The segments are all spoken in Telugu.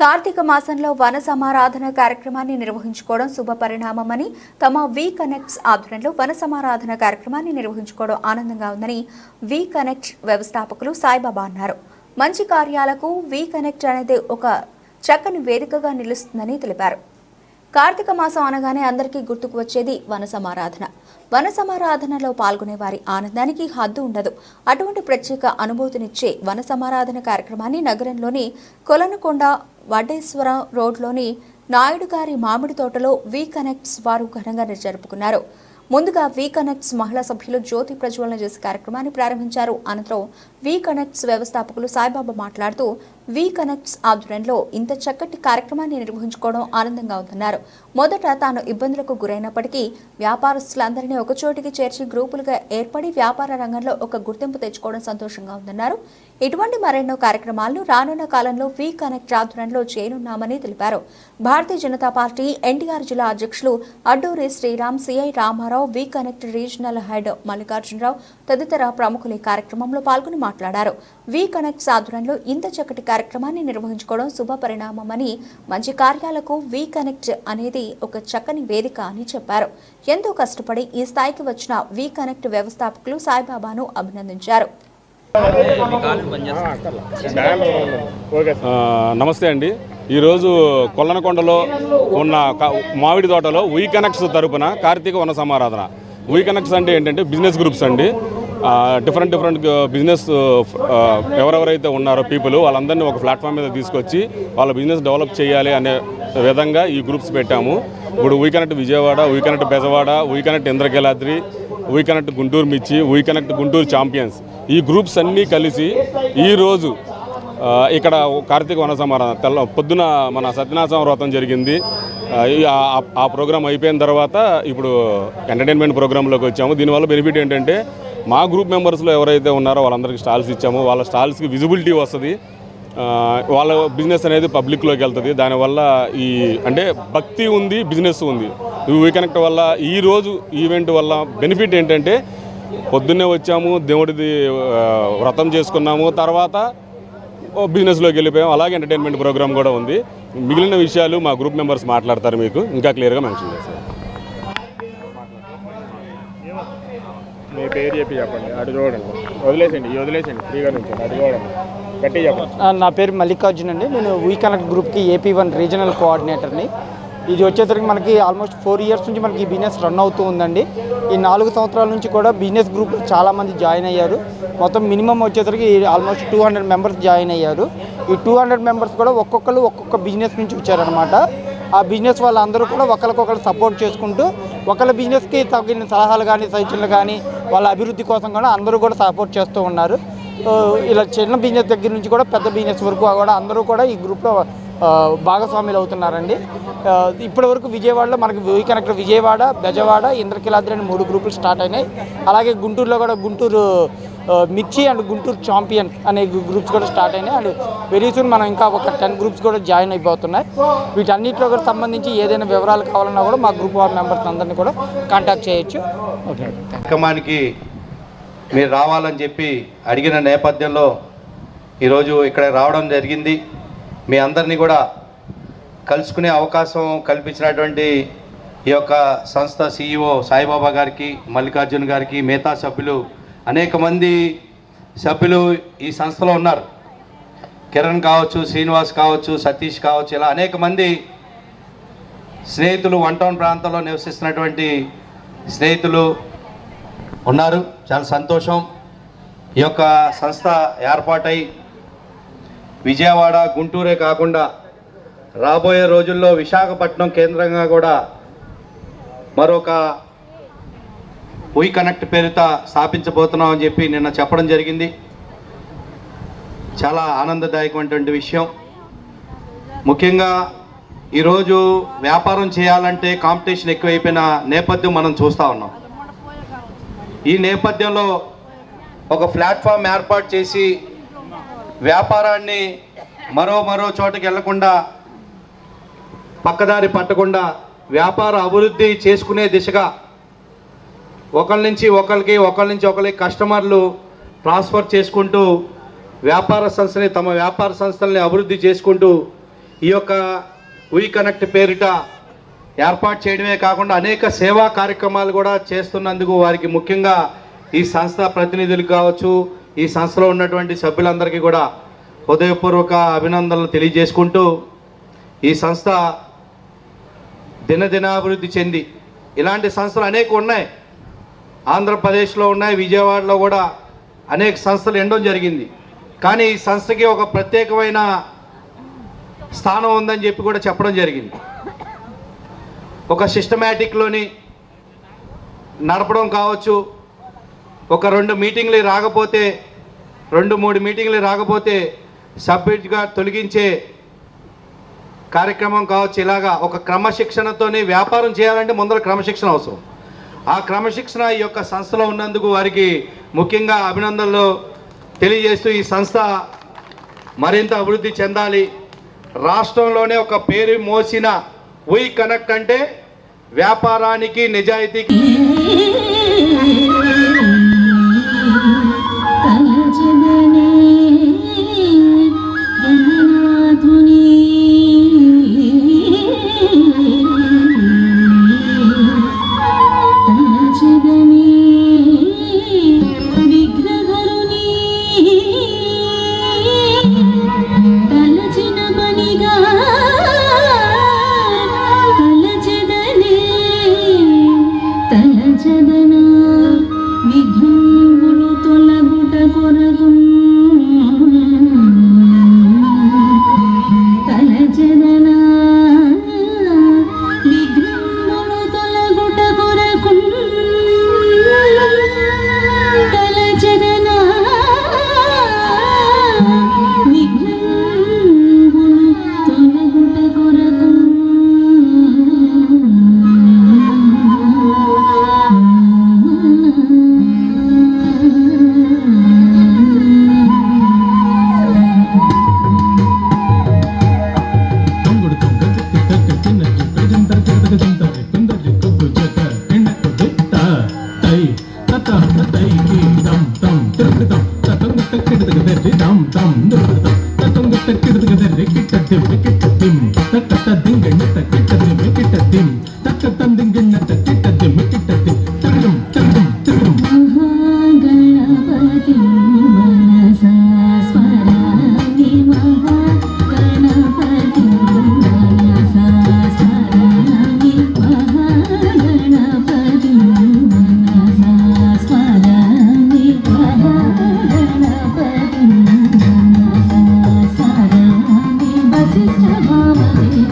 కార్తీక మాసంలో వన సమారాధన కార్యక్రమాన్ని నిర్వహించుకోవడం శుభ పరిణామమని తమ వి కనెక్ట్స్ ఆధ్వర్యంలో వన సమారాధన కార్యక్రమాన్ని నిర్వహించుకోవడం ఆనందంగా ఉందని వి కనెక్ట్ వ్యవస్థాపకులు సాయిబాబా అన్నారు. మంచి కార్యాలకు వి కనెక్ట్ అనేది ఒక చక్కని వేదికగా నిలుస్తుందని తెలిపారు. కార్తీక మాసం అనగానే అందరికీ గుర్తుకు వచ్చేది వన సమారాధన. వన సమారాధనలో పాల్గొనే వారి ఆనందానికి హద్దు ఉండదు. అటువంటి ప్రత్యేక అనుభూతినిచ్చే వన సమారాధన కార్యక్రమాన్ని నగరంలోని కొలనుకొండ వడ్డేశ్వర రోడ్లోని నాయుడు గారి మామిడి తోటలో వి కనెక్ట్స్ వారు ఘనంగా జరుపుకున్నారు. ముందుగా వి కనెక్ట్స్ మహిళా సభ్యులు జ్యోతి ప్రజ్వలన చేసే కార్యక్రమాన్ని ప్రారంభించారు. అనంతరం వి కనెక్ట్స్ వ్యవస్థాపకులు సాయిబాబా మాట్లాడుతూ వి కనెక్ట్స్ ఆధ్వర్యంలో ఇంత చక్కటి కార్యక్రమాన్ని నిర్వహించుకోవడం ఆనందంగా ఉందన్నారు. మొదట తాను ఇబ్బందులకు గురైనప్పటికీ వ్యాపారస్తులందరినీ ఒకచోటికి చేర్చి గ్రూపులుగా ఏర్పడి వ్యాపార రంగంలో ఒక గుర్తింపు తెచ్చుకోవడం సంతోషంగా ఉందన్నారు. ఇటువంటి మరెన్నో కార్యక్రమాలను రానున్న కాలంలో వి కనెక్ట్ ఆధ్వర్యంలో చేయనున్నామని తెలిపారు. భారతీయ జనతా పార్టీ ఎన్టీఆర్ జిల్లా అధ్యక్షులు Adduri Sriram, CI Ramarao, V Connect regional head Mallikarjunarao తదితర ప్రముఖులు ఈ కార్యక్రమంలో పాల్గొని మాట్లాడారు. వి కనెక్ట్స్ ఆధ్వర్యంలో ఇంత చక్కటి కార్యక్రమాన్ని నిర్వహించుకోవడం శుభ పరిణామమని, మంచి కార్యాలకు వి కనెక్ట్ అనేది ఒక చక్కని వేదిక అని చెప్పారు. ఎంతో కష్టపడి ఈ స్థాయికి వచ్చిన వి కనెక్ట్ వ్యవస్థాపకులు సాయిబాబాను అభినందించారు. నమస్తే అండి. ఈరోజు కొల్లనకొండలో ఉన్న మామిడి తోటలో వి కనెక్ట్స్ తరపున కార్తీక వన సమారాధన. వి కనెక్ట్స్ అంటే ఏంటంటే బిజినెస్ గ్రూప్స్ అండి. డిఫరెంట్ బిజినెస్ ఎవరెవరైతే ఉన్నారో పీపుల్ వాళ్ళందరినీ ఒక ప్లాట్ఫామ్ మీద తీసుకొచ్చి వాళ్ళ బిజినెస్ డెవలప్ చేయాలి అనే విధంగా ఈ గ్రూప్స్ పెట్టాము. ఇప్పుడు V Connect Vijayawada, V Connect Bezawada, V Connect Indrakeeladri, V Connect Guntur Mirchi, V Connect Guntur champions, ఈ గ్రూప్స్ అన్నీ కలిసి ఈరోజు ఇక్కడ కార్తీక వన సమారాధన పొద్దున మన సత్యనారాయణ వ్రతం జరిగింది. ఆ ప్రోగ్రాం అయిపోయిన తర్వాత ఇప్పుడు ఎంటర్టైన్మెంట్ ప్రోగ్రాంలోకి వచ్చాము. దీనివల్ల బెనిఫిట్ ఏంటంటే మా గ్రూప్ మెంబర్స్లో ఎవరైతే ఉన్నారో వాళ్ళందరికీ స్టాల్స్ ఇచ్చాము. వాళ్ళ స్టాల్స్కి విజిబిలిటీ వస్తుంది, వాళ్ళ బిజినెస్ అనేది పబ్లిక్లోకి వెళ్తుంది. దానివల్ల ఈ అంటే భక్తి ఉంది, బిజినెస్ ఉంది. వి కనెక్ట్ వల్ల ఈరోజు ఈవెంట్ వల్ల బెనిఫిట్ ఏంటంటే పొద్దున్నే వచ్చాము, దేవుడిది వ్రతం చేసుకున్నాము, తర్వాత బిజినెస్లోకి వెళ్ళిపోయాం. అలాగే ఎంటర్టైన్మెంట్ ప్రోగ్రామ్ కూడా ఉంది. మిగిలిన విషయాలు మా గ్రూప్ మెంబర్స్ మాట్లాడతారు, మీకు ఇంకా క్లియర్గా మెన్షన్ చేస్తారు. మీ పేరు చెప్పి చెప్పండి. అటు చూడండి, వదిలేసండి ఫ్రీగా నుంచి అటు చూడండి, గట్టి చెప్పండి. నా పేరు మల్లికార్జున్ అండి. నేను వి కనెక్ట్ గ్రూప్కి AP1 రీజనల్ కోఆర్డినేటర్ని. ఇది వచ్చేసరికి మనకి ఆల్మోస్ట్ 4 years నుంచి మనకి ఈ బిజినెస్ రన్ అవుతూ ఉందండి. ఈ 4 సంవత్సరాల నుంచి కూడా బిజినెస్ గ్రూప్ చాలామంది జాయిన్ అయ్యారు. మొత్తం మినిమం వచ్చేసరికి ఆల్మోస్ట్ 200 మెంబర్స్ జాయిన్ అయ్యారు. ఈ 200 మెంబర్స్ కూడా ఒక్కొక్కరు ఒక్కొక్క బిజినెస్ నుంచి వచ్చారనమాట. ఆ బిజినెస్ వాళ్ళందరూ కూడా ఒకరికొకరు సపోర్ట్ చేసుకుంటూ ఒకళ్ళ బిజినెస్కి తగిన సలహాలు కానీ సూచనలు కానీ వాళ్ళ అభివృద్ధి కోసం కూడా అందరూ కూడా సపోర్ట్ చేస్తూ ఉన్నారు. ఇలా చిన్న బిజినెస్ దగ్గర నుంచి కూడా పెద్ద బిజినెస్ వరకు కూడా అందరూ కూడా ఈ గ్రూప్లో భాగస్వాములు అవుతున్నారండి. ఇప్పటివరకు విజయవాడలో మనకి వి కనెక్ట్ విజయవాడ, బెజవాడ, ఇంద్రకీలాద్రి అని 3 గ్రూపులు స్టార్ట్ అయినాయి. అలాగే గుంటూరులో కూడా గుంటూరు మిర్చి అండ్ గుంటూరు ఛాంపియన్ అనే గ్రూప్స్ కూడా స్టార్ట్ అయినాయి. అండ్ వెరీ సూన్ మనం ఇంకా ఒక 10 గ్రూప్స్ కూడా జాయిన్ అయిపోతున్నాయి. వీటన్నిటిలో కూడా సంబంధించి ఏదైనా వివరాలు కావాలన్నా కూడా మా గ్రూప్ మెంబర్స్ అందరినీ కూడా కాంటాక్ట్ చేయొచ్చు. ఓకే, కార్యక్రమానికి మీరు రావాలని చెప్పి అడిగిన నేపథ్యంలో ఈరోజు ఇక్కడ రావడం జరిగింది. మీ అందరినీ కూడా కలుసుకునే అవకాశం కల్పించినటువంటి ఈ యొక్క సంస్థ CEO సాయిబాబా గారికి, మల్లికార్జున్ గారికి, మిగతా సభ్యులు అనేక మంది సభ్యులు ఈ సంస్థలో ఉన్నారు. కిరణ్ కావచ్చు, శ్రీనివాస్ కావచ్చు, సతీష్ కావచ్చు, ఇలా అనేక మంది స్నేహితులు, 1 టౌన్ ప్రాంతంలో నివసిస్తున్నటువంటి స్నేహితులు ఉన్నారు. చాలా సంతోషం. ఈ యొక్క సంస్థ ఏర్పాటై విజయవాడ, గుంటూరే కాకుండా రాబోయే రోజుల్లో విశాఖపట్నం కేంద్రంగా కూడా మరొక వి కనెక్ట్ పేరుతో స్థాపించబోతున్నాం అని చెప్పి నిన్న చెప్పడం జరిగింది. చాలా ఆనందదాయకమైనటువంటి విషయం. ముఖ్యంగా ఈరోజు వ్యాపారం చేయాలంటే కాంపిటీషన్ ఎక్కువైపోయిన నేపథ్యం మనం చూస్తూ ఉన్నాం. ఈ నేపథ్యంలో ఒక ప్లాట్ఫామ్ ఏర్పాటు చేసి వ్యాపారాన్ని మరో చోటకి వెళ్లకుండా, పక్కదారి పట్టకుండా వ్యాపార అభివృద్ధి చేసుకునే దిశగా ఒకరి నుంచి ఒకరికి కస్టమర్లు ట్రాన్స్ఫర్ చేసుకుంటూ వ్యాపార సంస్థని, తమ వ్యాపార సంస్థల్ని అభివృద్ధి చేసుకుంటూ ఈ యొక్క వీ కనెక్ట్ పేరిట ఏర్పాటు చేయడమే కాకుండా అనేక సేవా కార్యక్రమాలు కూడా చేస్తున్నందుకు వారికి ముఖ్యంగా ఈ సంస్థ ప్రతినిధులు కావచ్చు, ఈ సంస్థలో ఉన్నటువంటి సభ్యులందరికీ కూడా హృదయపూర్వక అభినందనలు తెలియజేసుకుంటూ, ఈ సంస్థ దినదినాభివృద్ధి చెంది ఇలాంటి సంస్థలు అనేక ఉన్నాయి. ఆంధ్రప్రదేశ్లో ఉన్నాయి, విజయవాడలో కూడా అనేక సంస్థలు ఎండడం జరిగింది. కానీ ఈ సంస్థకి ఒక ప్రత్యేకమైన స్థానం ఉందని చెప్పి కూడా చెప్పడం జరిగింది. ఒక సిస్టమేటిక్లోని నడపడం కావచ్చు, ఒక 2 మీటింగ్లు రాకపోతే 2-3 మీటింగ్లు రాకపోతే సబ్మిట్గా తొలగించే కార్యక్రమం కావచ్చు. ఇలాగా ఒక క్రమశిక్షణతోనే వ్యాపారం చేయాలంటే ముందర క్రమశిక్షణ అవసరం. ఆ క్రమశిక్షణ ఈ యొక్క సంస్థలో ఉన్నందుకు వారికి ముఖ్యంగా అభినందనలు తెలియజేస్తూ, ఈ సంస్థ మరింత అభివృద్ధి చెందాలి. రాష్ట్రంలోనే ఒక పేరు మోసిన వీ కనెక్ట్ అంటే వ్యాపారానికి, నిజాయితీకి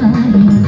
Bye.